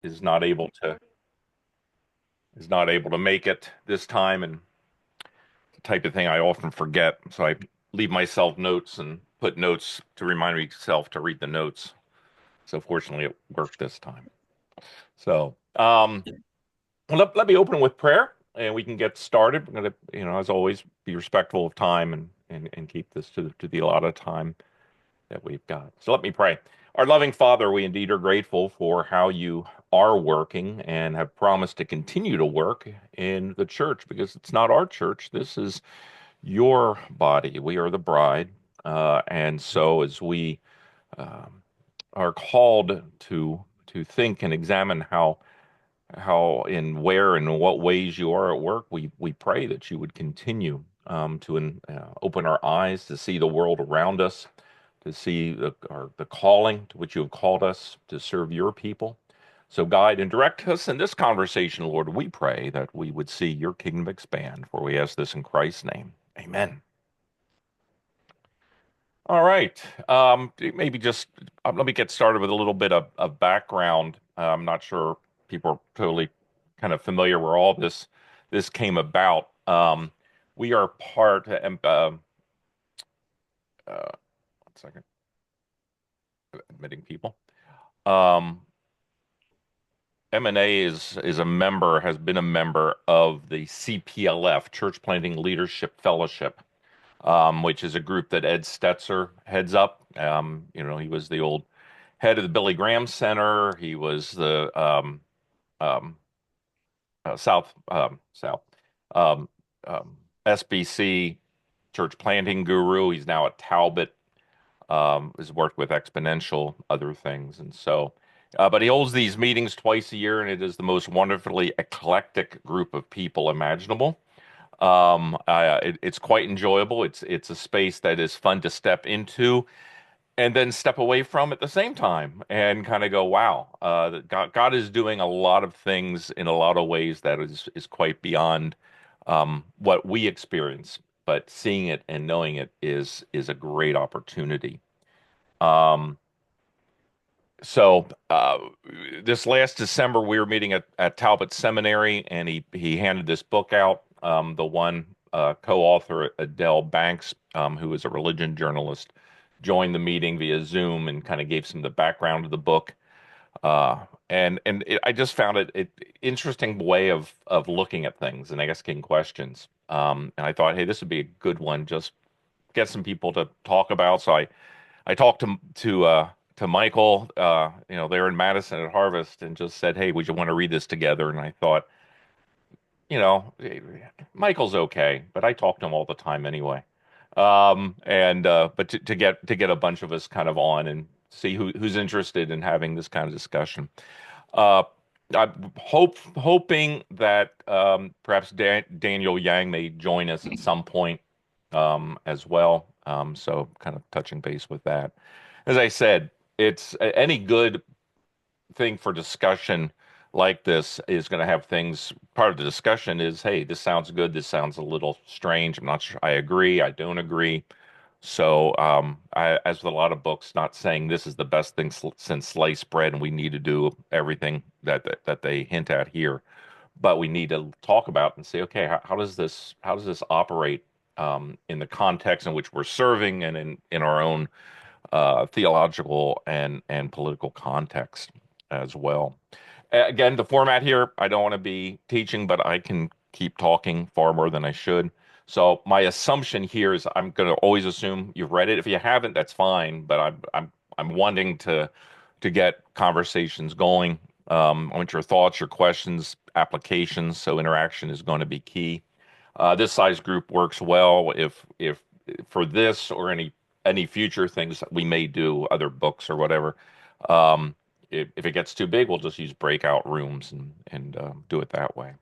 is not able to make it this time, and the type of thing I often forget. So I leave myself notes and put notes to remind myself to read the notes. So fortunately, it worked this time. So well, let me open with prayer, and we can get started. We're going to, as always, be respectful of time and keep this to the allotted time that we've got. So let me pray. Our loving Father, we indeed are grateful for how you are working and have promised to continue to work in the church, because it's not our church. This is your body. We are the bride. And so as we um, are called to think and examine how in where and in what ways you are at work, we pray that you would continue to open our eyes to see the world around us, to see the calling to which you have called us to serve your people. So guide and direct us in this conversation, Lord. We pray that we would see your kingdom expand, for we ask this in Christ's name. Amen. All right. Maybe just let me get started with a little bit of background. I'm not sure people are totally kind of familiar where all this came about. We are part. One second, admitting people. Um, M&A is a member, has been a member of the CPLF, Church Planting Leadership Fellowship, which is a group that Ed Stetzer heads up. He was the old head of the Billy Graham Center. He was the um, South um, um, SBC church planting guru. He's now at Talbot. Has worked with Exponential, other things, and so. But he holds these meetings twice a year, and it is the most wonderfully eclectic group of people imaginable. It's quite enjoyable. It's a space that is fun to step into and then step away from at the same time and kind of go, wow, God is doing a lot of things in a lot of ways that is quite beyond what we experience. But seeing it and knowing it is a great opportunity. Um, so this last December, we were meeting at Talbot Seminary, and he handed this book out. The one co-author, Adele Banks, who is a religion journalist, joined the meeting via Zoom and kind of gave some of the background of the book. I just found it interesting way of looking at things and asking questions. And I thought, hey, this would be a good one. Just get some people to talk about. So I talked to Michael, there in Madison at Harvest, and just said, "Hey, would you want to read this together?" And I thought, you know, Michael's okay, but I talk to him all the time anyway. And but to get a bunch of us kind of on and see who's interested in having this kind of discussion. Uh, I'm hoping that perhaps Daniel Yang may join us at some point as well. So kind of touching base with that. As I said, it's any good thing for discussion like this is going to have things. Part of the discussion is, hey, this sounds good. This sounds a little strange. I'm not sure. I agree. I don't agree. So, as with a lot of books, not saying this is the best thing since sliced bread, and we need to do everything that they hint at here, but we need to talk about and say, okay, how does this operate in the context in which we're serving and in our own theological and political context as well. Again, the format here, I don't want to be teaching, but I can keep talking far more than I should. So my assumption here is I'm going to always assume you've read it. If you haven't, that's fine. But I'm wanting to get conversations going. I want your thoughts, your questions, applications. So interaction is going to be key. This size group works well if for this or any future things that we may do, other books or whatever. Um, if it gets too big, we'll just use breakout rooms and do it that way.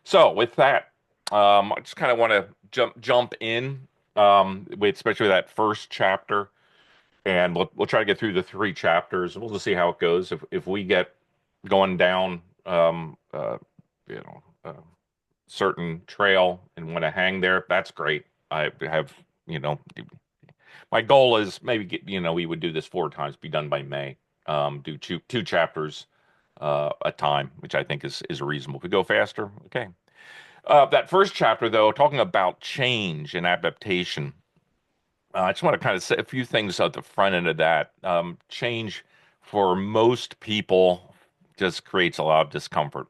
So with that, I just kind of want to jump in with especially that first chapter, and we'll try to get through the three chapters. We'll just see how it goes. If we get going down, you know, certain trail and want to hang there, that's great. I have, you know, my goal is maybe we would do this four times, be done by May. Do two chapters a time, which I think is reasonable. If we go faster, okay. That first chapter, though, talking about change and adaptation, I just want to kind of say a few things at the front end of that. Change for most people just creates a lot of discomfort,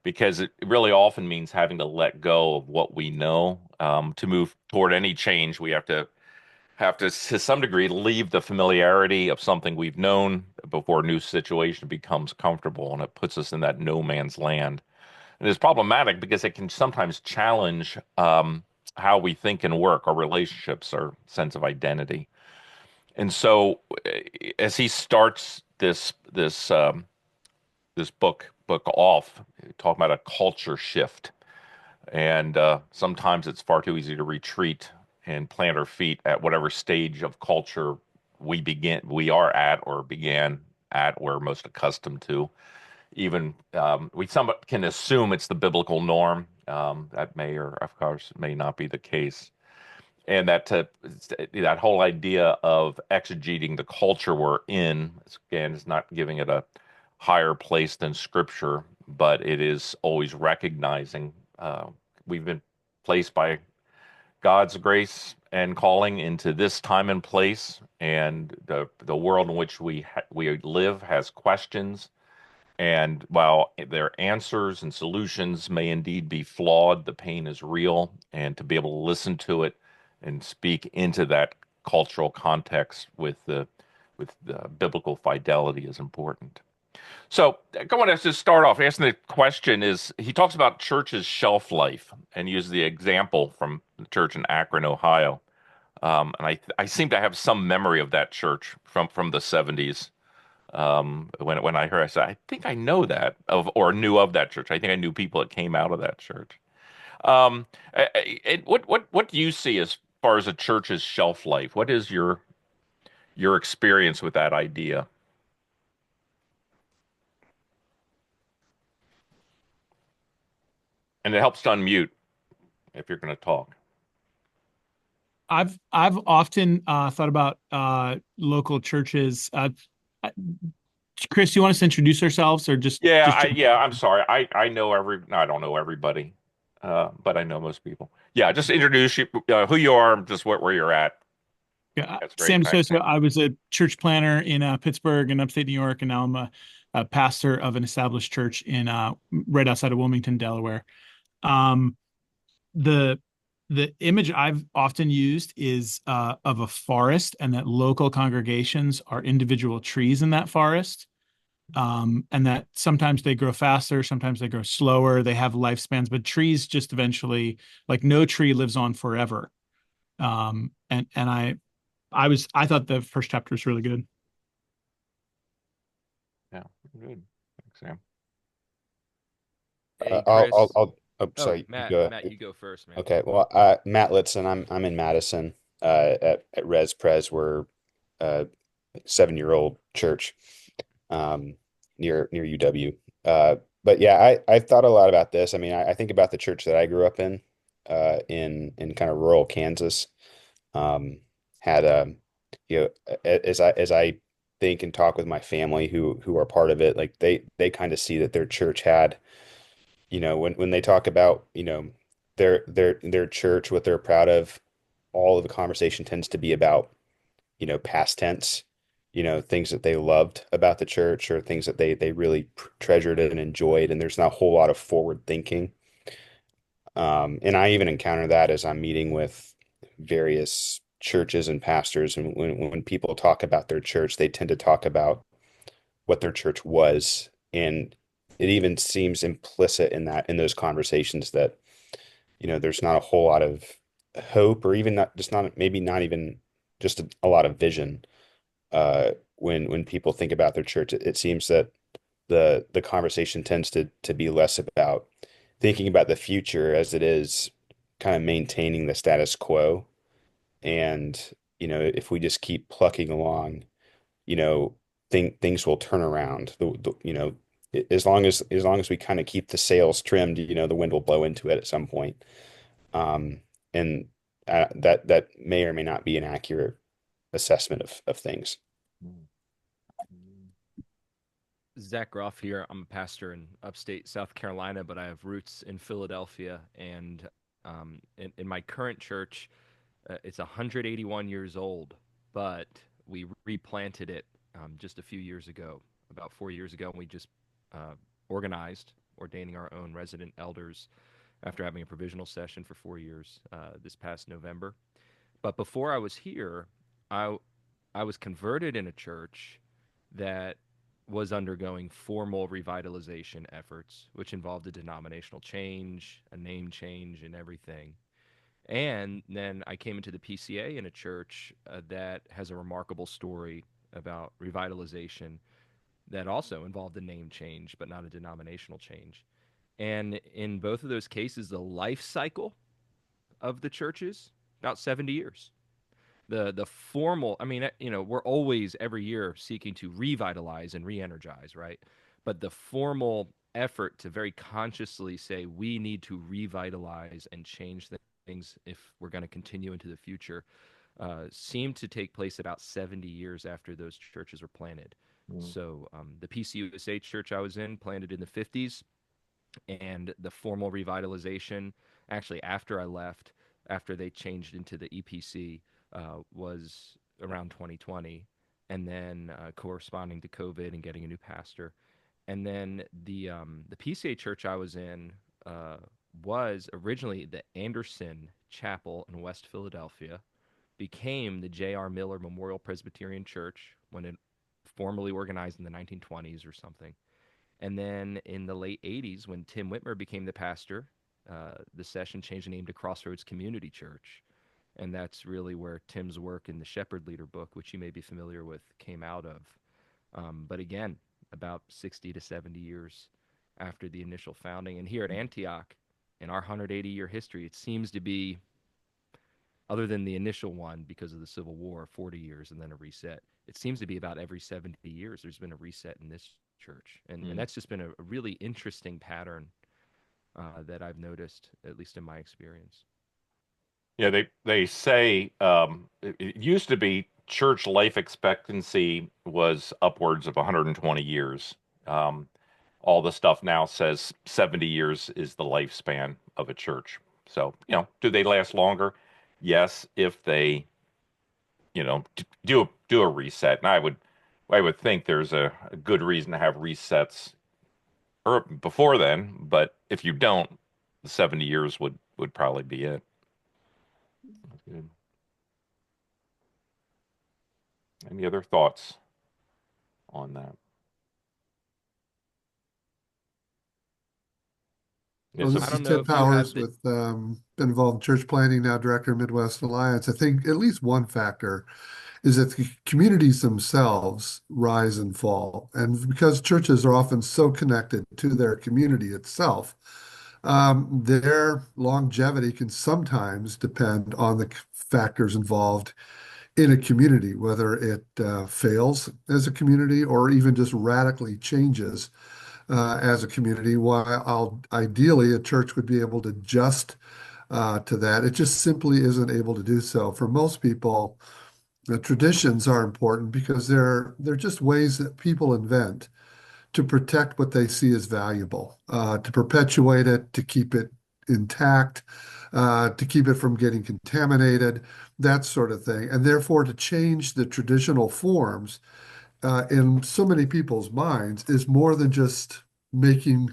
because it really often means having to let go of what we know. To move toward any change, we have to some degree, leave the familiarity of something we've known before a new situation becomes comfortable, and it puts us in that no man's land. And it's problematic because it can sometimes challenge how we think and work, our relationships, our sense of identity. And so, as he starts this book off, talking about a culture shift, and sometimes it's far too easy to retreat and plant our feet at whatever stage of culture we are at or began at, or most accustomed to. Even we somewhat can assume it's the biblical norm. That may or of course may not be the case. And that whole idea of exegeting the culture we're in, again, is not giving it a higher place than Scripture, but it is always recognizing we've been placed by God's grace and calling into this time and place, and the world in which we live has questions. And while their answers and solutions may indeed be flawed, the pain is real, and to be able to listen to it and speak into that cultural context with the biblical fidelity is important. So, I want to just start off asking the question: is he talks about church's shelf life and uses the example from the church in Akron, Ohio. And I seem to have some memory of that church from the 70s. When I heard, I said, I think I know that of or knew of that church. I think I knew people that came out of that church. What do you see as far as a church's shelf life? What is your experience with that idea? And it helps to unmute if you're going to talk. I've often thought about local churches. Chris, you want us to introduce ourselves or just Yeah, I'm sorry. I know no, I don't know everybody, but I know most people. Yeah, just introduce you, who you are, just where you're at. yeah, That's great. Sam Thanks. Sosa. I was a church planner in Pittsburgh and upstate New York, and now I'm a pastor of an established church in right outside of Wilmington, Delaware. Um, the the image I've often used is of a forest, and that local congregations are individual trees in that forest. And that sometimes they grow faster, sometimes they grow slower, they have lifespans, but trees just eventually, like no tree lives on forever. And I thought the first chapter was really good. Yeah, good. Thanks, Sam. Hey, Chris. Oh, Oh, sorry, you Matt, go. Matt, you go first, man. Okay, well, Matt Litson, I'm in Madison, at Res Pres. We're a 7-year-old church, um, near UW. But yeah, I've thought a lot about this. I mean, I think about the church that I grew up in kind of rural Kansas. Um, had you know, as I think and talk with my family who are part of it, like they kind of see that their church had, when they talk about, their church, what they're proud of, all of the conversation tends to be about, past tense, things that they loved about the church or things that they really treasured and enjoyed, and there's not a whole lot of forward thinking. And I even encounter that as I'm meeting with various churches and pastors, and when people talk about their church, they tend to talk about what their church was, and it even seems implicit in those conversations that, there's not a whole lot of hope, or even not just not maybe not even just a lot of vision, when people think about their church. It seems that the conversation tends to be less about thinking about the future as it is kind of maintaining the status quo. And, if we just keep plucking along, you know, things will turn around. As long as we kind of keep the sails trimmed, the wind will blow into it at some point. And that may or may not be an accurate assessment of things. Mm. Zach Groff here. I'm a pastor in upstate South Carolina, but I have roots in Philadelphia. And in my current church, it's 181 years old, but we replanted it just a few years ago, about 4 years ago, and we just uh, organized ordaining our own resident elders after having a provisional session for 4 years this past November. But before I was here, I I was converted in a church that was undergoing formal revitalization efforts, which involved a denominational change, a name change, and everything. And then I came into the PCA in a church that has a remarkable story about revitalization that also involved a name change, but not a denominational change. And in both of those cases, the life cycle of the churches, about 70 years. The formal, I mean, we're always every year seeking to revitalize and re-energize, right? But the formal effort to very consciously say we need to revitalize and change things if we're going to continue into the future seemed to take place about 70 years after those churches were planted. Mm. So the PCUSA church I was in, planted in the 50s, and the formal revitalization, actually after I left, after they changed into the EPC, was around 2020, and then corresponding to COVID and getting a new pastor. And then the PCA church I was in was originally the Anderson Chapel in West Philadelphia, became the J.R. Miller Memorial Presbyterian Church when it formally organized in the 1920s or something. And then in the late 80s, when Tim Whitmer became the pastor, the session changed the name to Crossroads Community Church. And that's really where Tim's work in the Shepherd Leader book, which you may be familiar with, came out of. But again, about 60 to 70 years after the initial founding. And here at Antioch, in our 180-year history, it seems to be, other than the initial one because of the Civil War, 40 years and then a reset, it seems to be about every 70 years there's been a reset in this church. And that's just been a really interesting pattern that I've noticed, at least in my experience. Yeah, they say it used to be church life expectancy was upwards of 120 years. Um, all the stuff now says 70 years is the lifespan of a church. So, do they last longer? Yes, if they, do a reset. And I would think there's a good reason to have resets before then, but if you don't, the 70 years would probably be it. Good. Any other thoughts on that? Well, Yes, this I is don't know Ted if you have Powers the. with been involved in church planning, now director of Midwest Alliance. I think at least one factor is that the communities themselves rise and fall. And because churches are often so connected to their community itself, their longevity can sometimes depend on the factors involved in a community, whether it fails as a community or even just radically changes as a community. While ideally a church would be able to adjust to that, it just simply isn't able to do so. For most people, the traditions are important because they're just ways that people invent to protect what they see as valuable, to perpetuate it, to keep it intact, to keep it from getting contaminated, that sort of thing. And therefore, to change the traditional forms in so many people's minds is more than just making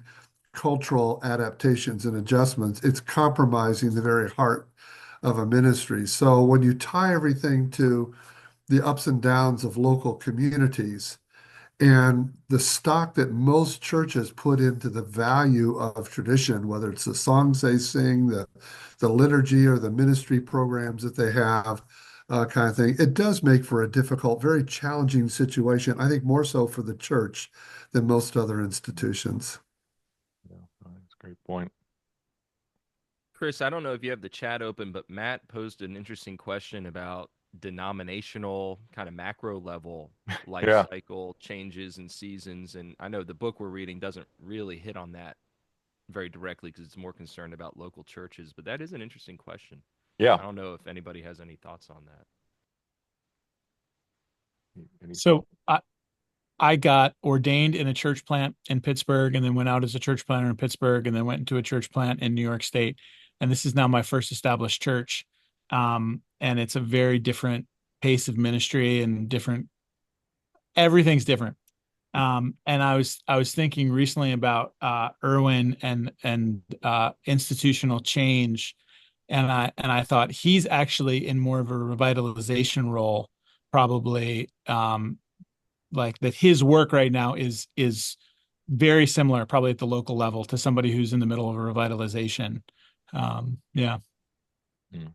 cultural adaptations and adjustments. It's compromising the very heart of a ministry. So when you tie everything to the ups and downs of local communities and the stock that most churches put into the value of tradition, whether it's the songs they sing, the liturgy, or the ministry programs that they have, kind of thing, it does make for a difficult, very challenging situation. I think more so for the church than most other institutions. yeah, that's a great point. Chris, I don't know if you have the chat open, but Matt posed an interesting question about denominational kind of macro level life Yeah, cycle changes and seasons. And I know the book we're reading doesn't really hit on that very directly because it's more concerned about local churches, but that is an interesting question. yeah. I don't know if anybody has any thoughts on that. Any So I got ordained in a church plant in Pittsburgh and then went out as a church planter in Pittsburgh and then went into a church plant in New York State. And this is now my first established church. And it's a very different pace of ministry and different, everything's different. And I was thinking recently about Irwin and institutional change, and I thought he's actually in more of a revitalization role, probably like that his work right now is very similar, probably at the local level, to somebody who's in the middle of a revitalization. Yeah. Mm.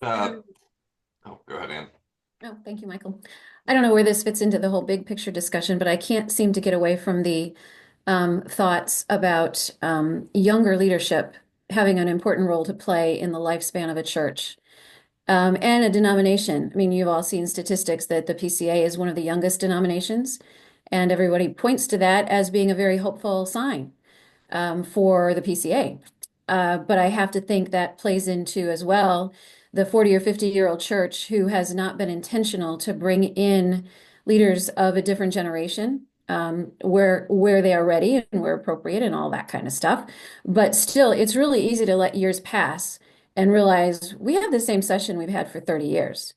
Go ahead, Ann. Oh, thank you, Michael. I don't know where this fits into the whole big picture discussion, but I can't seem to get away from the thoughts about younger leadership having an important role to play in the lifespan of a church and a denomination. I mean, you've all seen statistics that the PCA is one of the youngest denominations, and everybody points to that as being a very hopeful sign for the PCA. But I have to think that plays into as well the 40 or 50-year-old church who has not been intentional to bring in leaders of a different generation where they are ready and where appropriate and all that kind of stuff. But still, it's really easy to let years pass and realize we have the same session we've had for 30 years.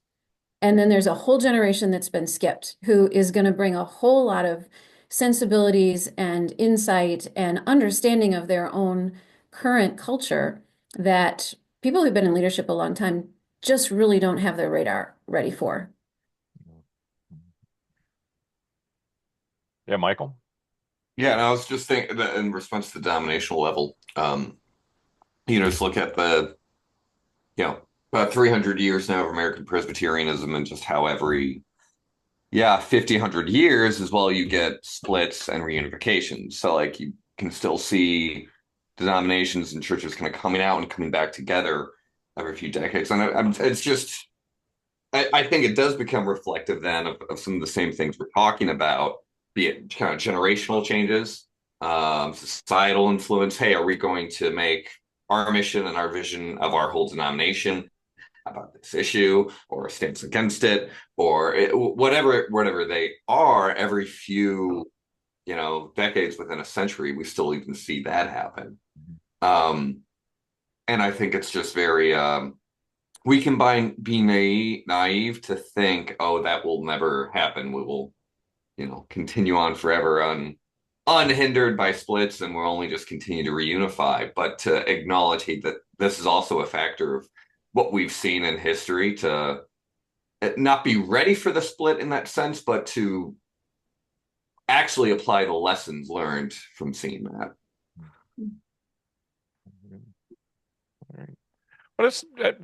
And then there's a whole generation that's been skipped who is going to bring a whole lot of sensibilities and insight and understanding of their own current culture that people who've been in leadership a long time just really don't have their radar ready for. Yeah, Michael. Yeah, and I was just thinking that in response to the denominational level, just look at the, about 300 years now of American Presbyterianism and just how every 50, 100 years as well, you get splits and reunifications. So like you can still see denominations and churches kind of coming out and coming back together every few decades. And it's just, I think it does become reflective then of some of the same things we're talking about, be it kind of generational changes, societal influence. Hey, are we going to make our mission and our vision of our whole denomination about this issue or a stance against it or whatever they are? Every few decades within a century, we still even see that happen. And I think it's just very we can be naive to think, oh, that will never happen, we will continue on forever unhindered by splits and we'll only just continue to reunify. But to acknowledge that this is also a factor of what we've seen in history, to not be ready for the split in that sense, but to actually apply the lessons learned from seeing that. All right. Well,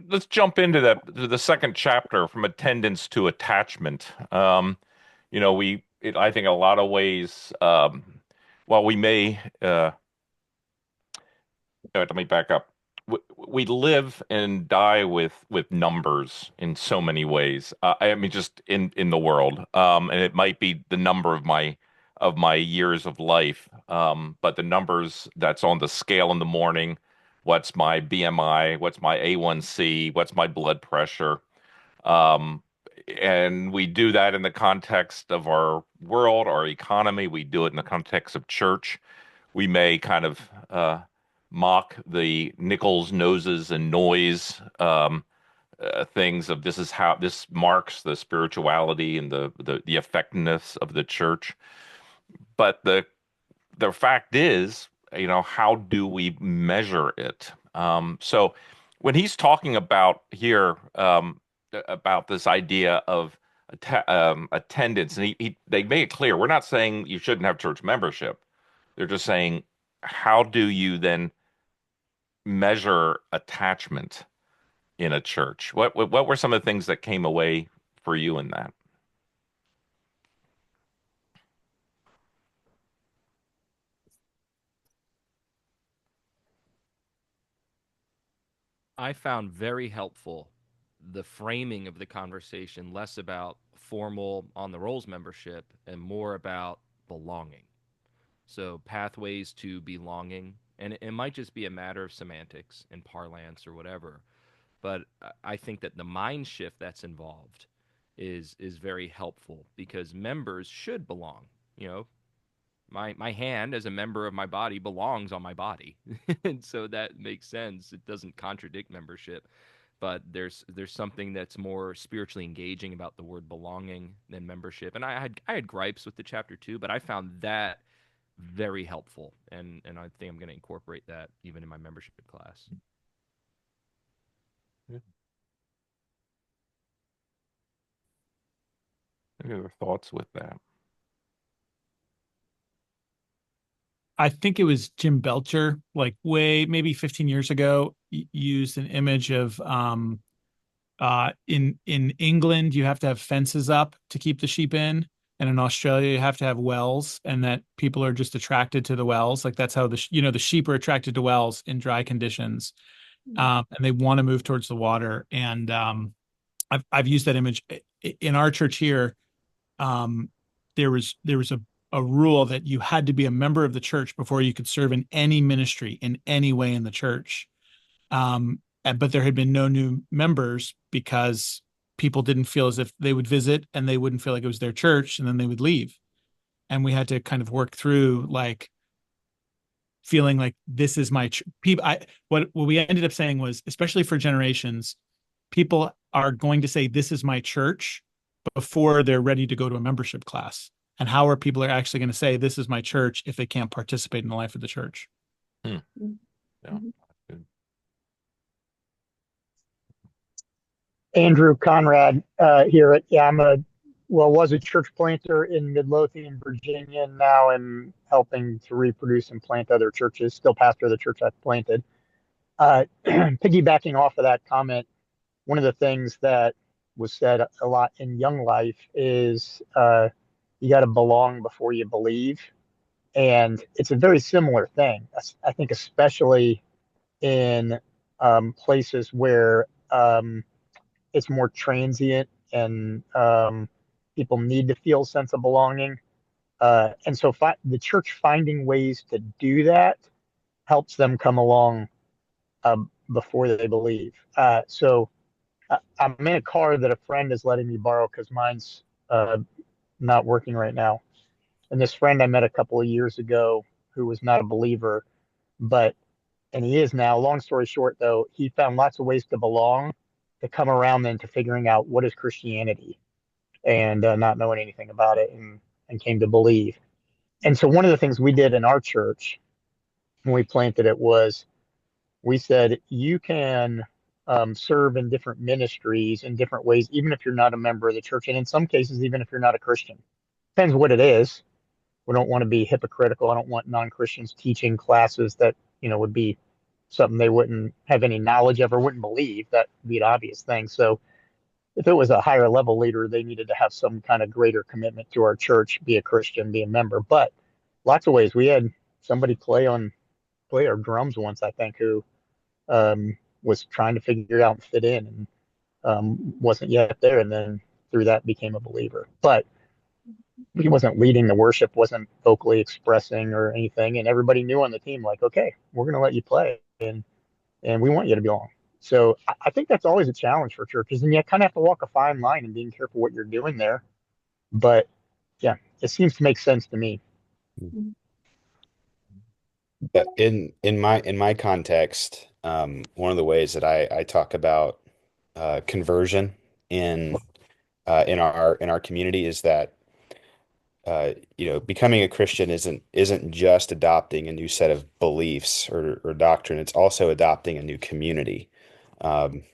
let's jump into the second chapter, from attendance to attachment. I think in a lot of ways, while we may, let me back up. We live and die with numbers in so many ways. I mean, just in the world, and it might be the number of my years of life, but the numbers that's on the scale in the morning. What's my BMI? What's my A1C? What's my blood pressure? And we do that in the context of our world, our economy. We do it in the context of church. We may kind of mock the nickels, noses, and noise things of this is how this marks the spirituality and the effectiveness of the church. But the fact is, how do we measure it? So when he's talking about here about this idea of attendance, and they make it clear, we're not saying you shouldn't have church membership. They're just saying, how do you then measure attachment in a church? What were some of the things that came away for you in that? I found very helpful the framing of the conversation, less about formal on the rolls membership and more about belonging. So pathways to belonging, and it might just be a matter of semantics and parlance or whatever, but I think that the mind shift that's involved is very helpful because members should belong. You know, my hand as a member of my body belongs on my body. And so that makes sense. It doesn't contradict membership, but there's something that's more spiritually engaging about the word belonging than membership. And I had gripes with the chapter 2, but I found that very helpful, and I think I'm going to incorporate that even in my membership class. Any other thoughts with that? I think it was Jim Belcher, like maybe 15 years ago, used an image of in England you have to have fences up to keep the sheep in, and in Australia you have to have wells, and that people are just attracted to the wells. Like that's how the sheep are attracted to wells in dry conditions, and they want to move towards the water. And I've used that image in our church here. There was a rule that you had to be a member of the church before you could serve in any ministry in any way in the church. But there had been no new members because people didn't feel as if they would visit and they wouldn't feel like it was their church, and then they would leave. And we had to kind of work through like feeling like this is my people. What we ended up saying was, especially for generations, people are going to say this is my church before they're ready to go to a membership class. And how are people are actually going to say this is my church if they can't participate in the life of the church? Yeah. Good. Andrew Conrad here. Was a church planter in Midlothian, Virginia, and now am helping to reproduce and plant other churches. Still pastor the church I've planted. Piggybacking off of that comment, one of the things that was said a lot in Young Life is you got to belong before you believe. And it's a very similar thing. I think especially in places where it's more transient and people need to feel a sense of belonging. And so the church finding ways to do that helps them come along before they believe. So I'm in a car that a friend is letting me borrow because mine's not working right now. And this friend I met a couple of years ago who was not a believer, and he is now. Long story short, though, he found lots of ways to belong to come around then to figuring out what is Christianity and not knowing anything about it and came to believe. And so one of the things we did in our church when we planted it was we said, you can serve in different ministries in different ways, even if you're not a member of the church. And in some cases, even if you're not a Christian. Depends what it is. We don't want to be hypocritical. I don't want non-Christians teaching classes that, would be something they wouldn't have any knowledge of or wouldn't believe. That would be an obvious thing. So if it was a higher level leader, they needed to have some kind of greater commitment to our church, be a Christian, be a member. But lots of ways. We had somebody play our drums once, I think, who was trying to figure it out and fit in and wasn't yet there. And then through that became a believer. But he wasn't leading the worship, wasn't vocally expressing or anything. And everybody knew on the team, like, okay, we're going to let you play and we want you to belong. So I think that's always a challenge for churches. And you kind of have to walk a fine line and being careful what you're doing there. But yeah, it seems to make sense to me. But in my context, one of the ways that I talk about conversion in our community is that becoming a Christian isn't just adopting a new set of beliefs or doctrine. It's also adopting a new community.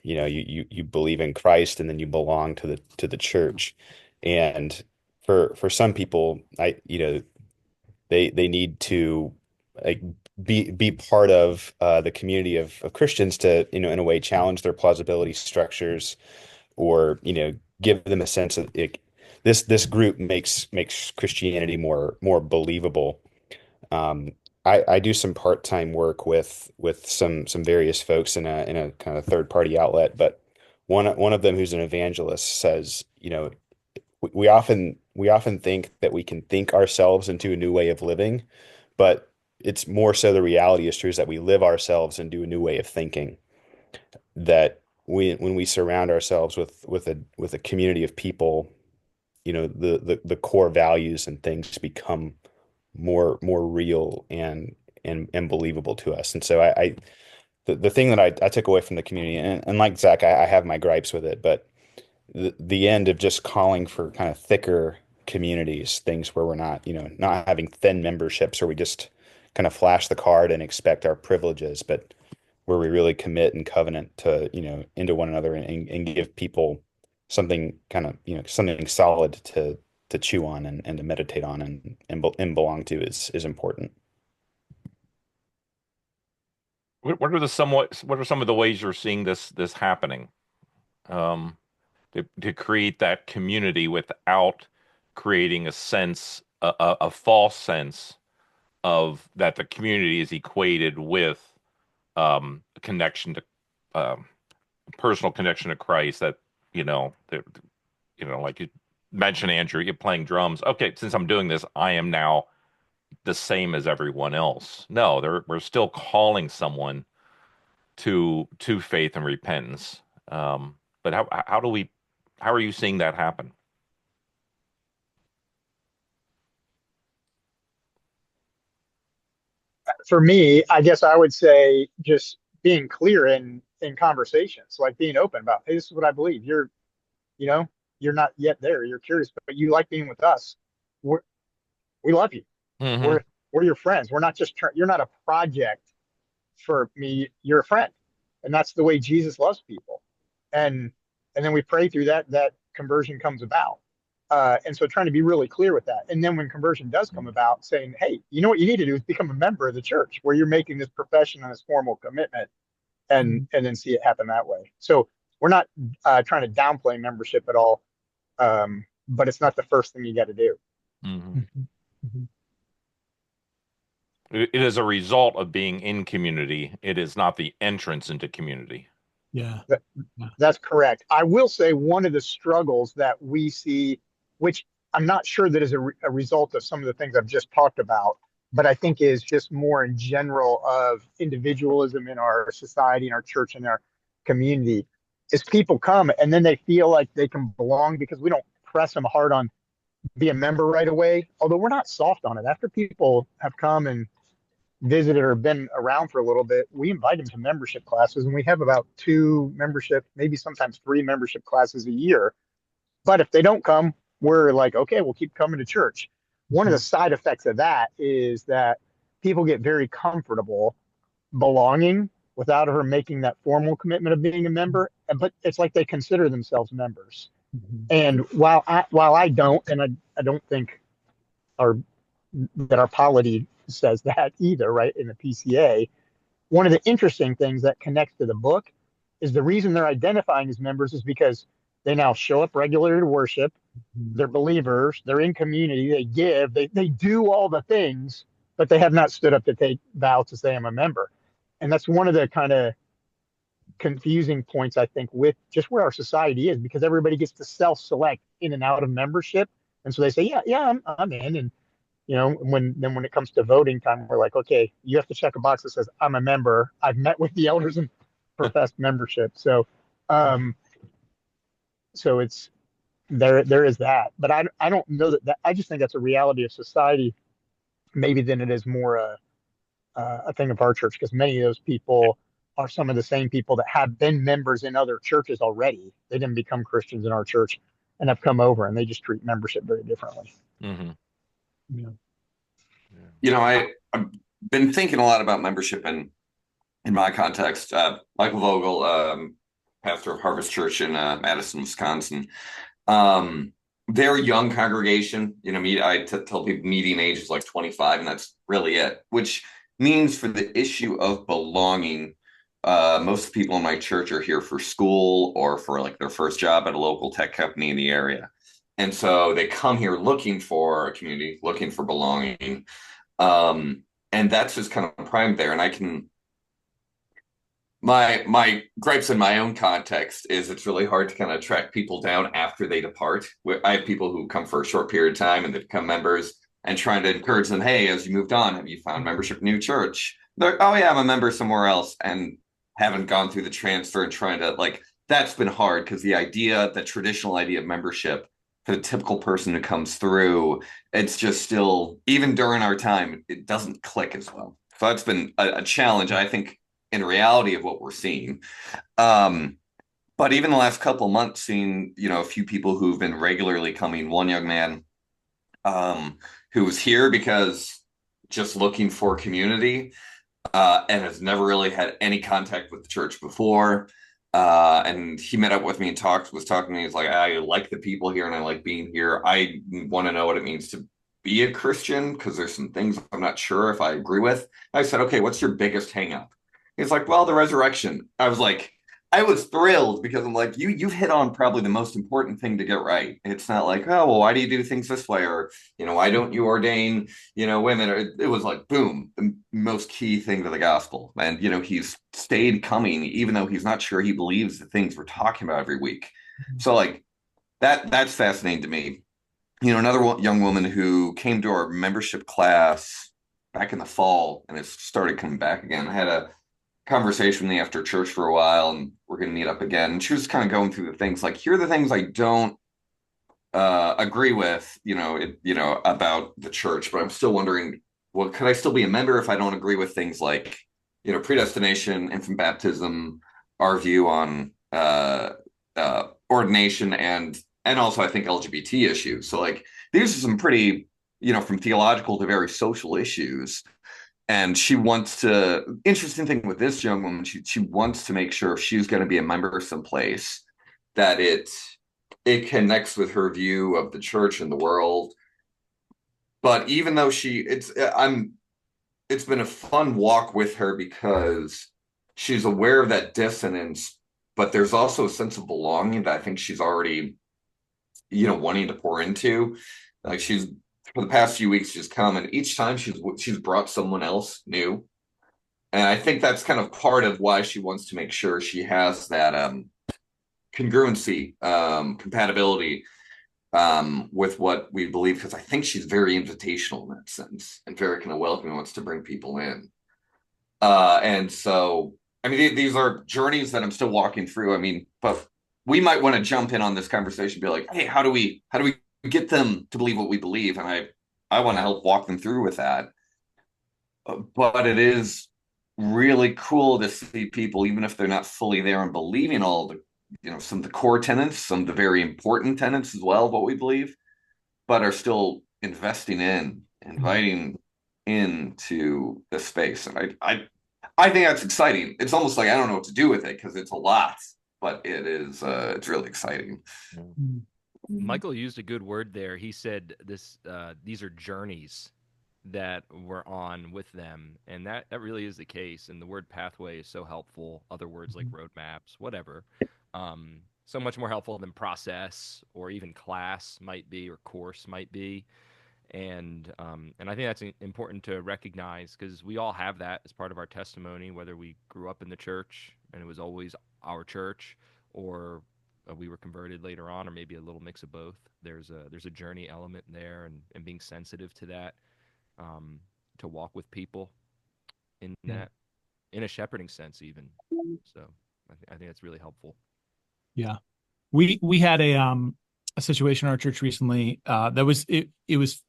You believe in Christ and then you belong to the church. And for some people, they need to like be part of the community of Christians to, in a way challenge their plausibility structures or, give them a sense of it. This group makes Christianity more believable. I do some part-time work with some various folks in a kind of third party outlet, but one of them who's an evangelist says, we often think that we can think ourselves into a new way of living, but it's more so the reality is true is that we live ourselves into a new way of thinking. That when we surround ourselves with a community of people, the core values and things become more real and believable to us. And so the thing that I took away from the community, and like Zach, I have my gripes with it, but the end of just calling for kind of thicker communities, things where we're not having thin memberships where we just kind of flash the card and expect our privileges, but where we really commit and covenant to, into one another and give people something kind of, something solid to chew on and to meditate on and belong to is important. What are some of the ways you're seeing this happening? To create that community without creating a false sense of that the community is equated with connection to personal connection to Christ. That like you mentioned, Andrew, you're playing drums. Okay, since I'm doing this, I am now the same as everyone else. No, we're still calling someone to faith and repentance. But how are you seeing that happen? For me, I guess I would say just being clear in conversations, like being open about, hey, this is what I believe. You know, you're not yet there. You're curious, but you like being with us. We love you. Mm-hmm. We're your friends. We're not just you're not a project for me. You're a friend, and that's the way Jesus loves people. And then we pray through that conversion comes about. And so trying to be really clear with that. And then when conversion does come about, saying, hey, you know what you need to do is become a member of the church where you're making this profession and this formal commitment, and then see it happen that way. So we're not trying to downplay membership at all, but it's not the first thing you got to do. Mm-hmm. Mm-hmm. It is a result of being in community. It is not the entrance into community. Yeah. That's correct. I will say one of the struggles that we see, which I'm not sure that is a result of some of the things I've just talked about, but I think is just more in general of individualism in our society, in our church, in our community, is people come and then they feel like they can belong because we don't press them hard on be a member right away. Although we're not soft on it. After people have come and visited or been around for a little bit, we invite them to membership classes, and we have about 2 membership, maybe sometimes 3 membership classes a year. But if they don't come, we're like, okay, we'll keep coming to church. One of the side effects of that is that people get very comfortable belonging without ever making that formal commitment of being a member. But it's like they consider themselves members. Mm-hmm. And while I don't, and I don't think that our polity says that either, right, in the PCA, one of the interesting things that connects to the book is the reason they're identifying as members is because they now show up regularly to worship, they're believers, they're in community, they give, they do all the things, but they have not stood up to take vows to say I'm a member. And that's one of the kind of confusing points, I think, with just where our society is, because everybody gets to self-select in and out of membership. And so they say, yeah, I'm in. And when it comes to voting time, we're like, okay, you have to check a box that says I'm a member. I've met with the elders and professed membership. So, so it's there is that, but I don't know that I just think that's a reality of society, maybe than it is more a thing of our church, because many of those people are some of the same people that have been members in other churches already. They didn't become Christians in our church and have come over, and they just treat membership very differently. Mm-hmm. Yeah. I've been thinking a lot about membership in my context. Michael Vogel, pastor of Harvest Church in Madison, Wisconsin. They're a young congregation. I tell people median age is like 25, and that's really it, which means for the issue of belonging, most people in my church are here for school or for like their first job at a local tech company in the area. And so they come here looking for a community, looking for belonging. And that's just kind of primed there. And my gripes in my own context is it's really hard to kind of track people down after they depart. I have people who come for a short period of time and they become members, and trying to encourage them, hey, as you moved on, have you found membership in a new church? They're, oh yeah, I'm a member somewhere else, and haven't gone through the transfer and trying to like that's been hard because the traditional idea of membership for the typical person who comes through, it's just still, even during our time, it doesn't click as well. So that's been a challenge, I think, in reality of what we're seeing. But even the last couple of months, seeing, a few people who've been regularly coming, one young man who was here because just looking for community and has never really had any contact with the church before. And he met up with me and was talking to me. He's like, I like the people here and I like being here. I want to know what it means to be a Christian because there's some things I'm not sure if I agree with. I said, okay, what's your biggest hang up? He's like, well, the resurrection. I was thrilled because I'm like, you've hit on probably the most important thing to get right. It's not like, oh, well, why do you do things this way? Or, why don't you ordain, women? It was like, boom, the most key thing to the gospel. And, he's stayed coming, even though he's not sure he believes the things we're talking about every week. So like that's fascinating to me. Another young woman who came to our membership class back in the fall and it started coming back again. I had a conversation with me after church for a while and we're going to meet up again. And she was kind of going through the things like, here are the things I don't agree with, about the church, but I'm still wondering, well, could I still be a member if I don't agree with things like, predestination, infant baptism, our view on ordination, and also I think LGBT issues. So like, these are some pretty, from theological to very social issues. And she wants to, interesting thing with this young woman, she wants to make sure if she's going to be a member someplace that it connects with her view of the church and the world. But even though it's been a fun walk with her because she's aware of that dissonance, but there's also a sense of belonging that I think she's already, wanting to pour into. Like for the past few weeks, she's come and each time she's brought someone else new. And I think that's kind of part of why she wants to make sure she has that congruency, compatibility with what we believe, because I think she's very invitational in that sense and very kind of welcoming, wants to bring people in. And so, I mean, these are journeys that I'm still walking through. I mean, but we might want to jump in on this conversation, be like, hey, how do we get them to believe what we believe? And I want to help walk them through with that. But it is really cool to see people, even if they're not fully there and believing all the, some of the core tenets, some of the very important tenets as well of what we believe, but are still investing in, inviting into the space. And I think that's exciting. It's almost like I don't know what to do with it because it's a lot, but it is it's really exciting. Michael used a good word there. He said these are journeys that we're on with them, and that really is the case. And the word pathway is so helpful. Other words like roadmaps, whatever, so much more helpful than process or even class might be or course might be. And I think that's important to recognize because we all have that as part of our testimony, whether we grew up in the church and it was always our church, or we were converted later on, or maybe a little mix of both. There's a journey element there, and being sensitive to that, to walk with people in that, in a shepherding sense, even. So I think that's really helpful. Yeah, we had a situation in our church recently that was it was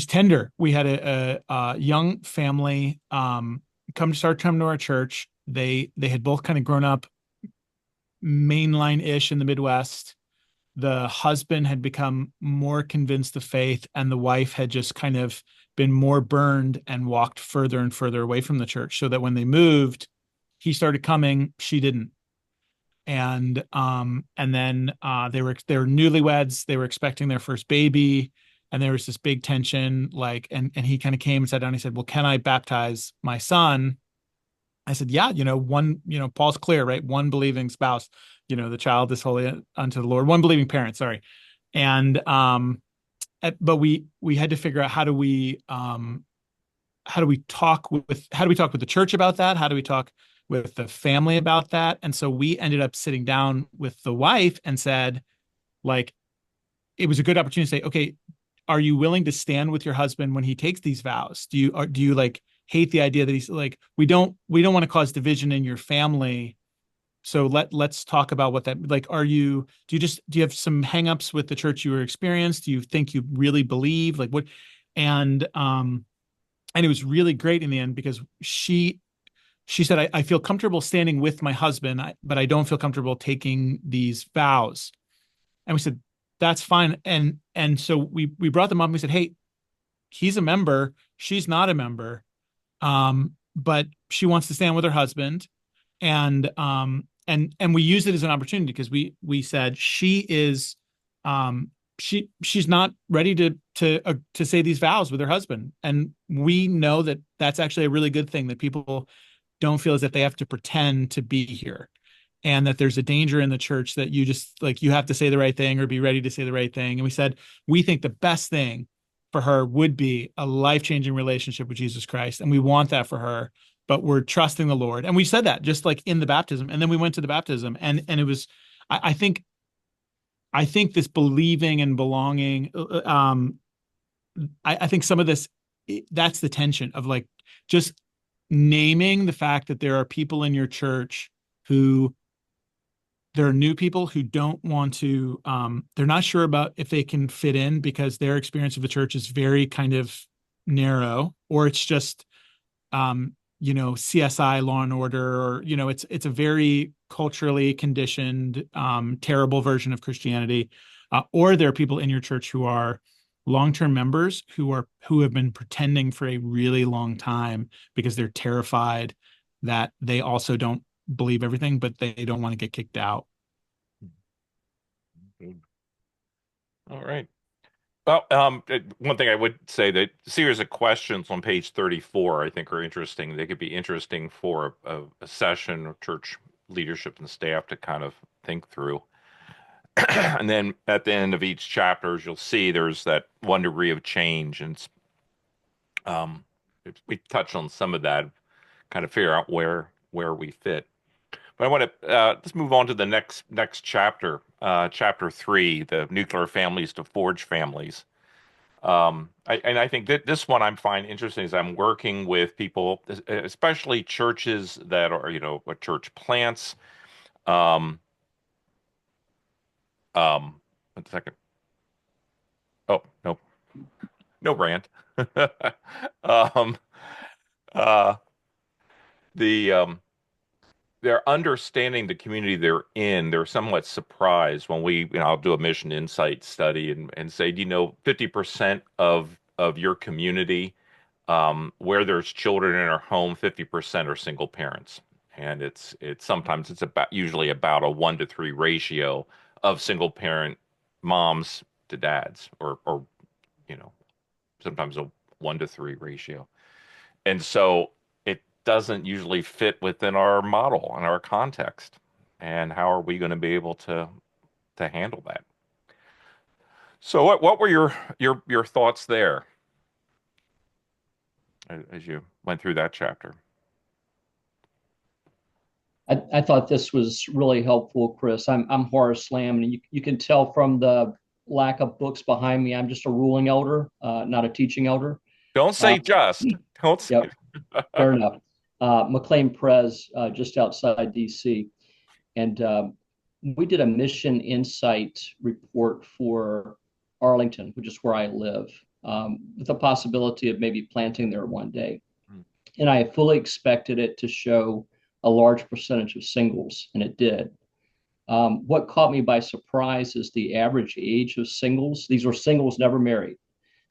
tender. We had a young family come to our church. They had both kind of grown up mainline-ish in the Midwest. The husband had become more convinced of faith, and the wife had just kind of been more burned and walked further and further away from the church, so that when they moved, he started coming, she didn't. And then they were newlyweds. They were expecting their first baby, and there was this big tension. Like, and he kind of came and sat down. He said, "Well, can I baptize my son?" I said, "Yeah, Paul's clear, right? One believing spouse, the child is holy unto the Lord. One believing parent, sorry." And but we had to figure out how do we talk with the church about that? How do we talk with the family about that? And so we ended up sitting down with the wife and said, like, it was a good opportunity to say, okay, are you willing to stand with your husband when he takes these vows? Do you like hate the idea that he's like, we don't want to cause division in your family So let's talk about what that like. Do you have some hangups with the church you were experienced? Do you think you really believe like what? And and it was really great in the end because she said, I feel comfortable standing with my husband, but I don't feel comfortable taking these vows. And we said, that's fine. And so we brought them up and we said, hey, he's a member, she's not a member. But she wants to stand with her husband. And we used it as an opportunity because we said she is she's not ready to say these vows with her husband. And we know that that's actually a really good thing, that people don't feel as if they have to pretend to be here, and that there's a danger in the church that you just like you have to say the right thing or be ready to say the right thing. And we said we think the best thing for her would be a life-changing relationship with Jesus Christ, and we want that for her, but we're trusting the Lord. And we said that just like in the baptism, and then we went to the baptism, and it was I think this believing and belonging, I think some of this, that's the tension of like just naming the fact that there are people in your church who there are new people who don't want to they're not sure about if they can fit in because their experience of the church is very kind of narrow, or it's just CSI, Law and Order, or it's a very culturally conditioned terrible version of Christianity, or there are people in your church who are long-term members who have been pretending for a really long time because they're terrified that they also don't believe everything, but they don't want to get kicked out. All right. Well, one thing I would say, that series of questions on page 34, I think are interesting. They could be interesting for a session of church leadership and staff to kind of think through. And then at the end of each chapter, as you'll see, there's that one degree of change. And we touched on some of that, kind of figure out where we fit. But I want to let's move on to the next chapter, chapter 3, the nuclear families to forge families. I think that this one I'm finding interesting as I'm working with people, especially churches that are, what church plants. Um, 1 second. Oh, no brand. um, uh, the they're understanding the community they're in. They're somewhat surprised when I'll do a mission insight study and say, 50% of your community, where there's children in our home, 50% are single parents. And it's sometimes it's usually about a 1-to-3 ratio of single parent moms to dads, or sometimes a 1-to-3 ratio. And so it doesn't usually fit within our model and our context. And how are we going to be able to handle that? So what were your thoughts there as you went through that chapter? I thought this was really helpful, Chris. I'm Horace Lamb, and you can tell from the lack of books behind me, I'm just a ruling elder, not a teaching elder. Don't say just. Don't say. Yep, fair enough. McLean Pres, just outside DC. And we did a mission insight report for Arlington, which is where I live, with the possibility of maybe planting there one day. And I fully expected it to show a large percentage of singles, and it did. What caught me by surprise is the average age of singles. These were singles never married.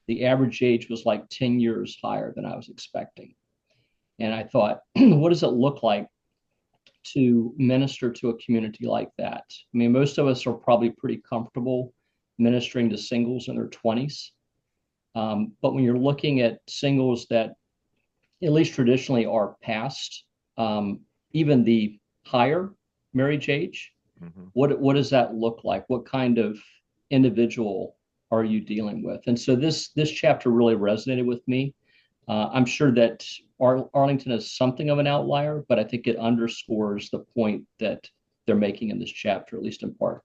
The average age was like 10 years higher than I was expecting. And I thought, what does it look like to minister to a community like that? I mean, most of us are probably pretty comfortable ministering to singles in their 20s. But when you're looking at singles that, at least traditionally, are past even the higher marriage age, what does that look like? What kind of individual are you dealing with? And so this chapter really resonated with me. I'm sure that Arlington is something of an outlier, but I think it underscores the point that they're making in this chapter, at least in part.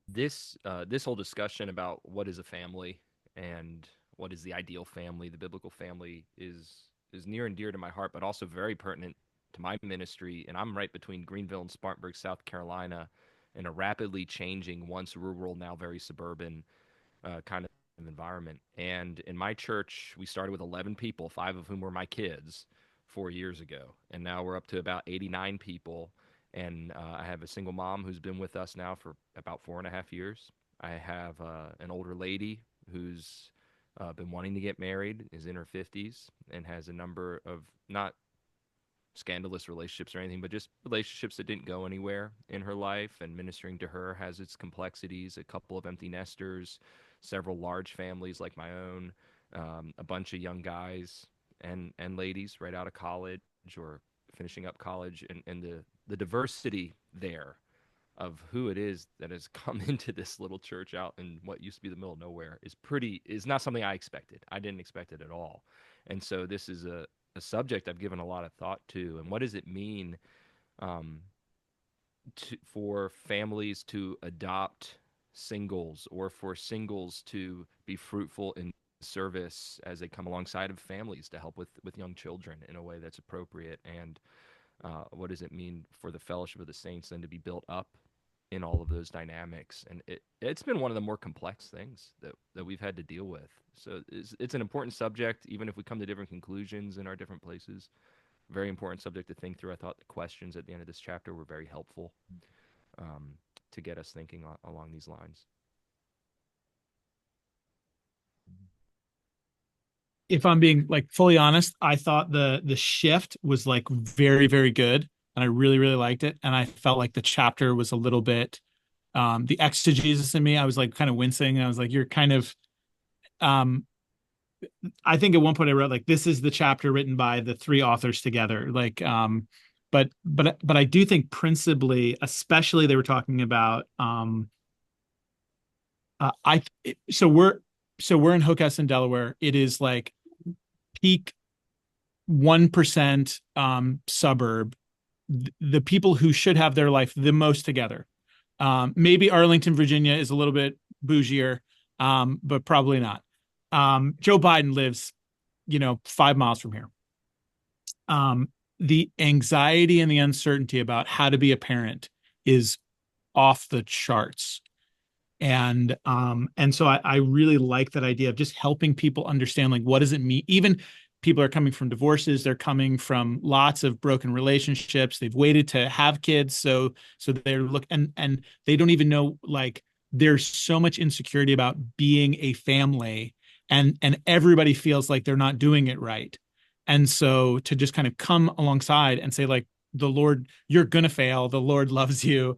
This whole discussion about what is a family and what is the ideal family, the biblical family, is is near and dear to my heart, but also very pertinent to my ministry. And I'm right between Greenville and Spartanburg, South Carolina, in a rapidly changing, once rural, now very suburban kind of environment. And in my church, we started with 11 people, 5 of whom were my kids 4 years ago. And now we're up to about 89 people. And I have a single mom who's been with us now for about 4.5 years. I have an older lady who's been wanting to get married, is in her 50s, and has a number of not scandalous relationships or anything, but just relationships that didn't go anywhere in her life. And ministering to her has its complexities, a couple of empty nesters, several large families like my own, a bunch of young guys and ladies right out of college or finishing up college, and the diversity there of who it is that has come into this little church out in what used to be the middle of nowhere is not something I expected. I didn't expect it at all. And so this is a subject I've given a lot of thought to. And what does it mean for families to adopt singles, or for singles to be fruitful in service as they come alongside of families to help with young children in a way that's appropriate? And what does it mean for the fellowship of the saints then to be built up in all of those dynamics? And it's been one of the more complex things that we've had to deal with. So it's an important subject, even if we come to different conclusions in our different places. Very important subject to think through. I thought the questions at the end of this chapter were very helpful to get us thinking along these lines. If I'm being like fully honest, I thought the shift was like very, very good, and I really, really liked it. And I felt like the chapter was a little bit the exegesis in me. I was like kind of wincing. I was like, you're kind of I think at one point I wrote like, this is the chapter written by the 3 authors together. Like but I do think principally, especially they were talking about so we're in Hockessin, Delaware. It is like peak 1% suburb. The people who should have their life the most together. Maybe Arlington, Virginia is a little bit bougier, but probably not. Joe Biden lives, 5 miles from here. The anxiety and the uncertainty about how to be a parent is off the charts. And so I really like that idea of just helping people understand, like, what does it mean? Even people are coming from divorces, they're coming from lots of broken relationships. They've waited to have kids. So they're and they don't even know, like, there's so much insecurity about being a family, and everybody feels like they're not doing it right. And so to just kind of come alongside and say, like, the Lord, you're going to fail. The Lord loves you.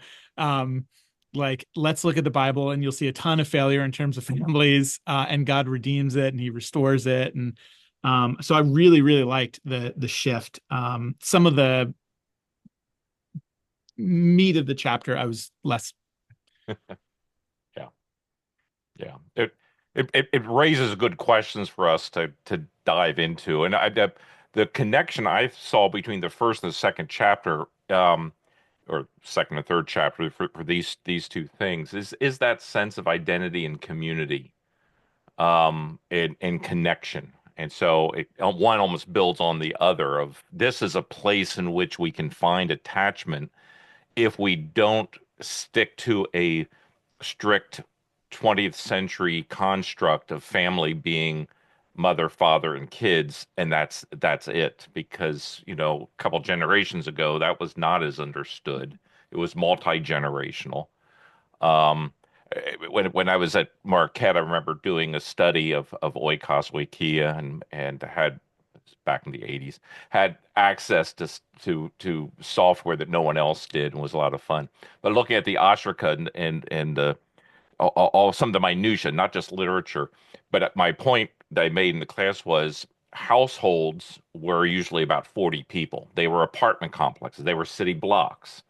Like, let's look at the Bible, and you'll see a ton of failure in terms of families, and God redeems it and he restores it. And so I really, really liked the shift. Some of the meat of the chapter, I was less. Yeah. It raises good questions for us to dive into. And the connection I saw between the first and the second chapter, or second and third chapter for these 2 things is that sense of identity and community, and connection. And so one almost builds on the other. Of this is a place in which we can find attachment if we don't stick to a strict 20th century construct of family being mother, father, and kids, and that's it. Because a couple generations ago that was not as understood. It was multi-generational. When I was at Marquette, I remember doing a study of Oikos Oikia, and had, back in the 80s, had access to software that no one else did, and was a lot of fun. But looking at the Ashoka and all some of the minutia, not just literature. But my point that I made in the class was households were usually about 40 people. They were apartment complexes. They were city blocks.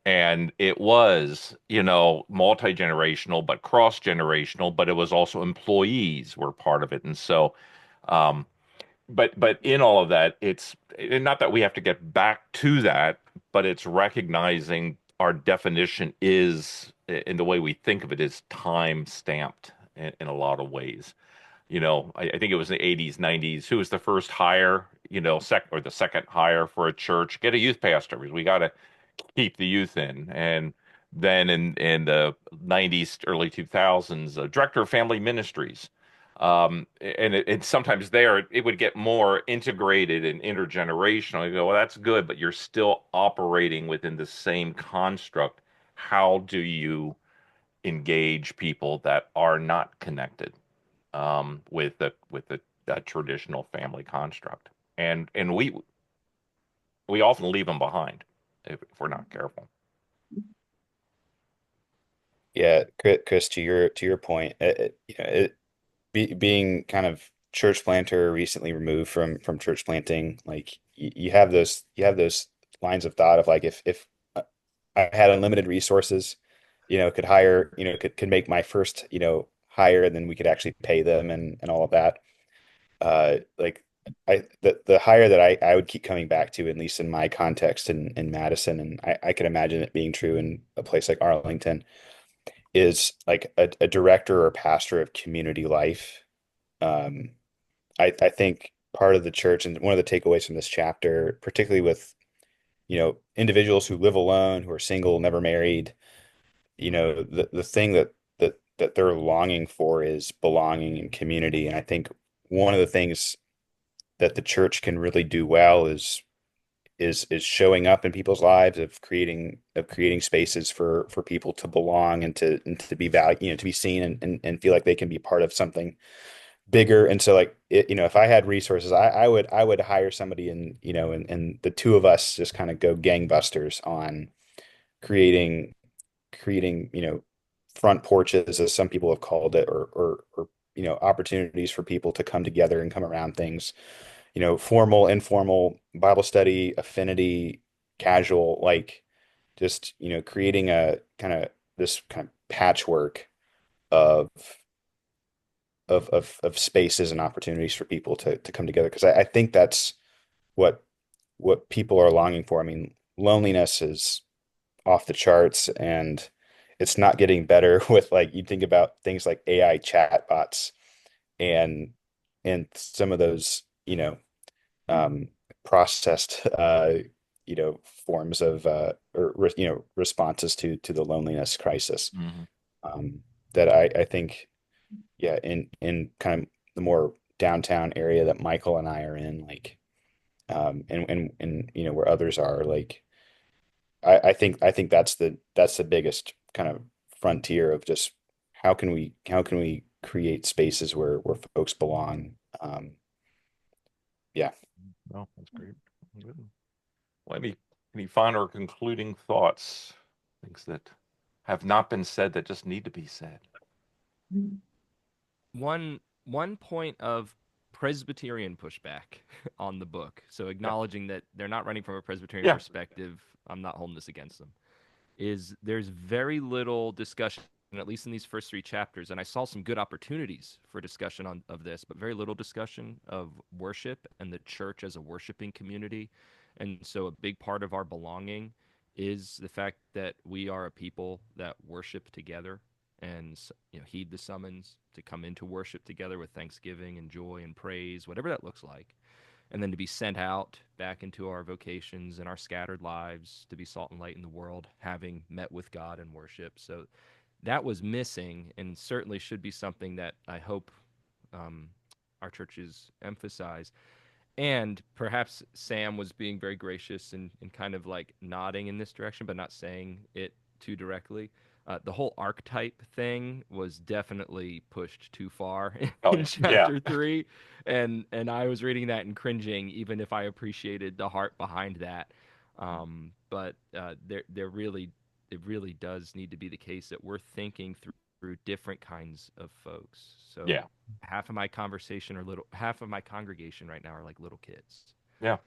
And it was, multi-generational, but cross-generational, but it was also employees were part of it. And so, but in all of that, it's not that we have to get back to that, but it's recognizing our definition is, in the way we think of it, is time stamped in a lot of ways. I think it was the 80s, 90s. Who was the first hire, the second hire for a church? Get a youth pastor because we got to keep the youth in. And then in the 90s, early 2000s, director of family ministries. And it sometimes there it would get more integrated and intergenerational. You go, well, that's good, but you're still operating within the same construct. How do you engage people that are not connected with the traditional family construct? And we often leave them behind if we're not careful. Yeah, Chris, to your point, being kind of church planter, recently removed from church planting, like you have those lines of thought of like if I had unlimited resources, could hire, could make my first, hire, and then we could actually pay them and all of that. Like the hire that I would keep coming back to, at least in my context in Madison, and I could imagine it being true in a place like Arlington, is like a director or pastor of community life. Um, I think part of the church, and one of the takeaways from this chapter, particularly with, individuals who live alone, who are single, never married, the thing that they're longing for is belonging and community. And I think one of the things that the church can really do well is showing up in people's lives, of creating spaces for people to belong and to be valued, to be seen and feel like they can be part of something bigger. And so like if I had resources, I would hire somebody, and the two of us just kind of go gangbusters on creating front porches, as some people have called it, or opportunities for people to come together and come around things, formal, informal, Bible study, affinity, casual, like just, creating a kind of this kind of patchwork of of spaces and opportunities for people to come together. Because I think that's what what people are longing for. I mean, loneliness is off the charts, and it's not getting better with, like, you think about things like AI chatbots and some of those, um, processed, forms of responses to the loneliness crisis. Mhm. Um, that I think, yeah, in kind of the more downtown area that Michael and I are in, like, and where others are, like, I think that's the biggest kind of frontier of just how can we create spaces where folks belong. Yeah. No, that's great. Good. Well, any final concluding thoughts? Things that have not been said that just need to be said. One point of Presbyterian pushback on the book. So acknowledging that they're not running from a Presbyterian Yeah. perspective, I'm not holding this against them. Is there's very little discussion, at least in these first three chapters, and I saw some good opportunities for discussion of this, but very little discussion of worship and the church as a worshiping community. And so a big part of our belonging is the fact that we are a people that worship together and heed the summons to come into worship together with thanksgiving and joy and praise, whatever that looks like, and then to be sent out back into our vocations and our scattered lives to be salt and light in the world, having met with God in worship. So that was missing, and certainly should be something that I hope um, our churches emphasize. And perhaps Sam was being very gracious and kind of like nodding in this direction, but not saying it too directly. The whole archetype thing was definitely pushed too far Oh, in yeah. chapter 3, and I was reading that and cringing, even if I appreciated the heart behind that. But there really, it really does need to be the case that we're thinking through different kinds of folks. So Yeah. half of my congregation right now are like little kids. Yeah.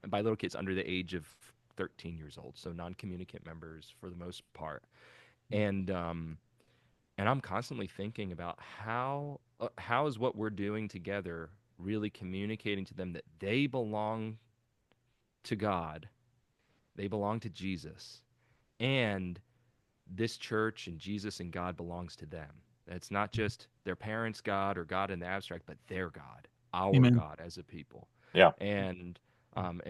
By little kids, under the age of 13 years old, so non-communicant members for the most part. And I'm constantly thinking about how is what we're doing together really communicating to them that they belong to God, they belong to Jesus, and this church and Jesus and God belongs to them. It's not just their parents' God or God in the abstract, but their God, our Amen. God as a people. Yeah. And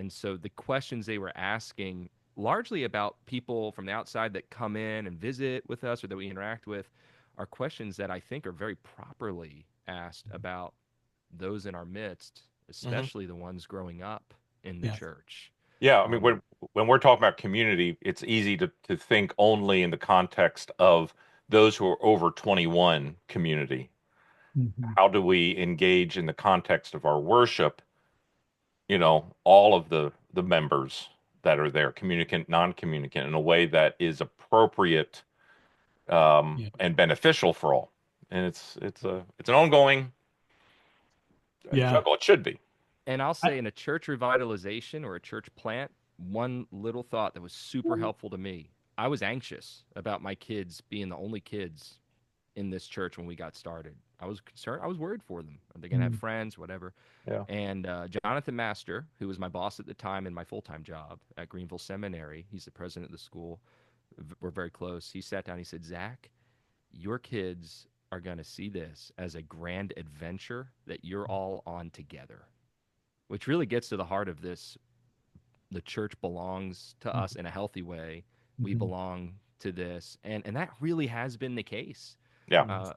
so the questions they were asking, largely about people from the outside that come in and visit with us or that we interact with, are questions that I think are very properly asked about those in our midst, especially the ones growing up in the Yeah. church. Yeah, I mean, when we're talking about community, it's easy to think only in the context of those who are over 21 community. Mhm. How do we engage in the context of our worship, all of the members that are there, communicant, non-communicant, in a way that is appropriate Yeah. and beneficial for all. And it's an ongoing Yeah. juggle. It should be. And I'll say in a church revitalization or a church plant, one little thought that was super helpful to me. I was anxious about my kids being the only kids in this church when we got started. I was concerned. I was worried for them. Are they going to have friends, whatever? Yeah. And Jonathan Master, who was my boss at the time in my full-time job at Greenville Seminary, he's the president of the school. We're very close. He sat down. He said, "Zach, your kids are going to see this as a grand adventure that you're all on together," which really gets to the heart of this. The church belongs to us in a healthy way. We belong to this. And that really has been the case. Yeah.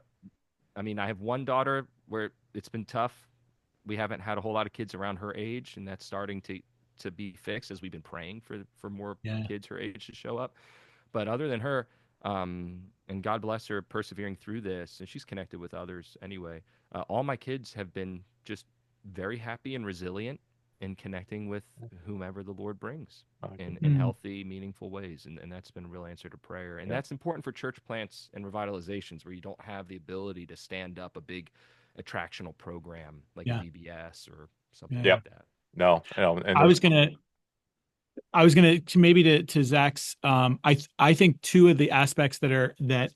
I mean, I have one daughter where it's been tough. We haven't had a whole lot of kids around her age, and that's starting to be fixed as we've been praying for more kids her age to show up. But other than her, and God bless her persevering through this, and she's connected with others anyway. All my kids have been just very happy and resilient in connecting with whomever the Lord brings in healthy, meaningful ways. And that's been a real answer to prayer. And that's important for church plants and revitalizations where you don't have the ability to stand up a big attractional program like a VBS or something like that. No. And I was gonna to maybe to Zach's. I think two of the aspects that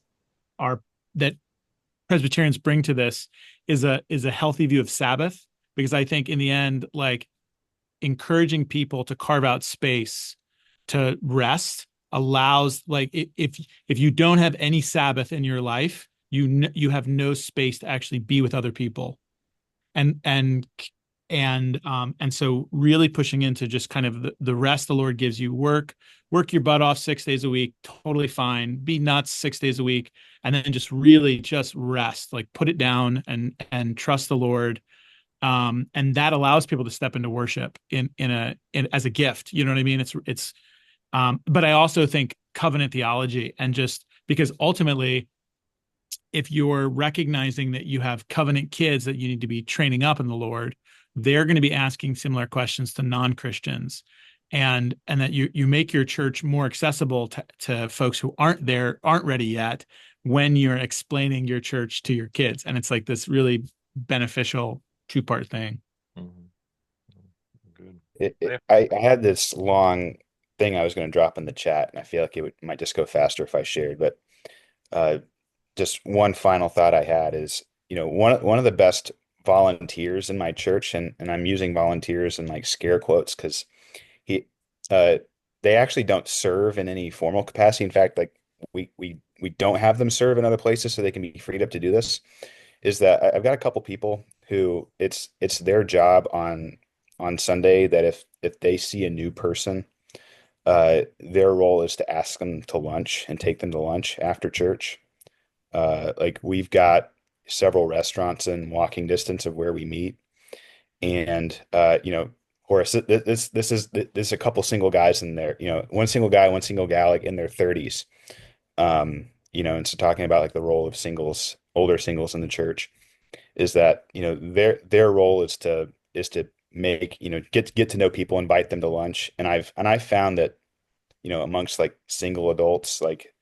Presbyterians bring to this is a healthy view of Sabbath, because I think in the end, like, encouraging people to carve out space to rest allows, like, if you don't have any Sabbath in your life, you have no space to actually be with other people, and so really pushing into just kind of the rest the Lord gives you. Work your butt off 6 days a week, totally fine. Be nuts 6 days a week, and then just really just rest, like put it down and trust the Lord. And that allows people to step into worship in as a gift. You know what I mean? But I also think covenant theology, and just because ultimately, if you're recognizing that you have covenant kids that you need to be training up in the Lord, they're going to be asking similar questions to non-Christians, and that you make your church more accessible to folks who aren't ready yet when you're explaining your church to your kids. And it's like this really beneficial two-part thing. Good. I had this long thing I was going to drop in the chat, and I feel like it might just go faster if I shared. But just one final thought I had is, one of the best volunteers in my church, and I'm using volunteers in like scare quotes because he they actually don't serve in any formal capacity. In fact, like we don't have them serve in other places so they can be freed up to do this. Is that I've got a couple people who it's their job on Sunday that if they see a new person, their role is to ask them to lunch and take them to lunch after church. Like we've got several restaurants in walking distance of where we meet, and Horace, this is a couple single guys in there, one single guy, one single gal, like in their 30s. And so talking about like the role of singles, older singles in the church, is that their role is to make get to know people, invite them to lunch, and I've found that amongst like single adults, like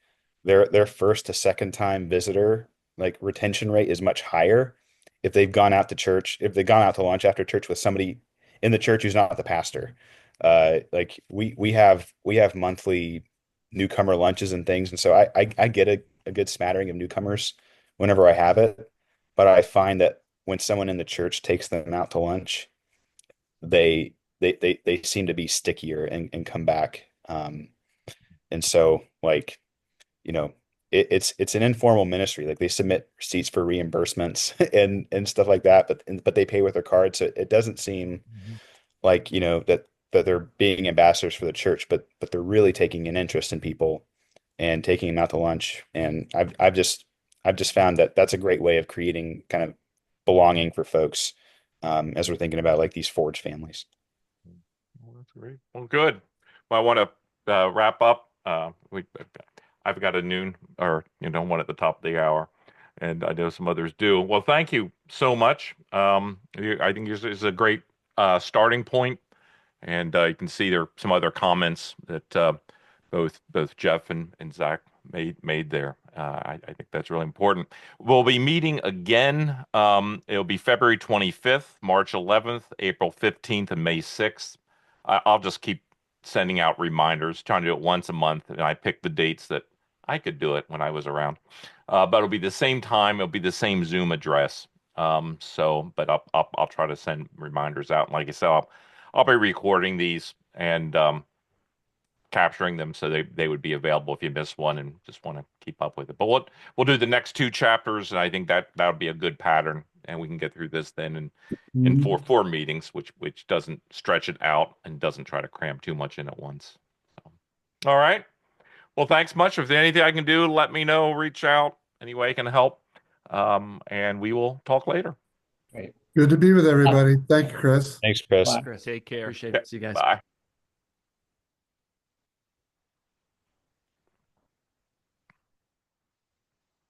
their first to second time visitor like retention rate is much higher if they've gone out to lunch after church with somebody in the church who's not the pastor. Like we have monthly newcomer lunches and things, and so I get a good smattering of newcomers whenever I have it. But I find that when someone in the church takes them out to lunch, they seem to be stickier and come back. And so like, it's an informal ministry. Like they submit receipts for reimbursements and stuff like that, but they pay with their card. So it doesn't seem like, that they're being ambassadors for the church, but they're really taking an interest in people and taking them out to lunch. And I've just found that that's a great way of creating kind of belonging for folks, as we're thinking about like these Forge families. Well, that's great. Well, good. Well, I want to wrap up. I've got a noon or one at the top of the hour, and I know some others do. Well, thank you so much. I think this is a great starting point, and you can see there are some other comments that both Jeff and Zach made there. I think that's really important. We'll be meeting again. It'll be February 25th, March 11th, April 15th, and May 6th. I'll just keep sending out reminders, trying to do it once a month, and I pick the dates that I could do it when I was around. But it'll be the same time. It'll be the same Zoom address. But I'll try to send reminders out. And like I said, I'll be recording these and capturing them so they would be available if you miss one and just want to keep up with it. But we'll do the next 2 chapters, and I think that would be a good pattern, and we can get through this then in four meetings, which doesn't stretch it out and doesn't try to cram too much in at once. So, all right. Well, thanks much. If there's anything I can do, let me know. Reach out any way I can help, and we will talk later. Great. Good to be with everybody. Thank you, Chris. Thanks, Chris. Bye. Chris, take care. Appreciate it. See you guys. Bye.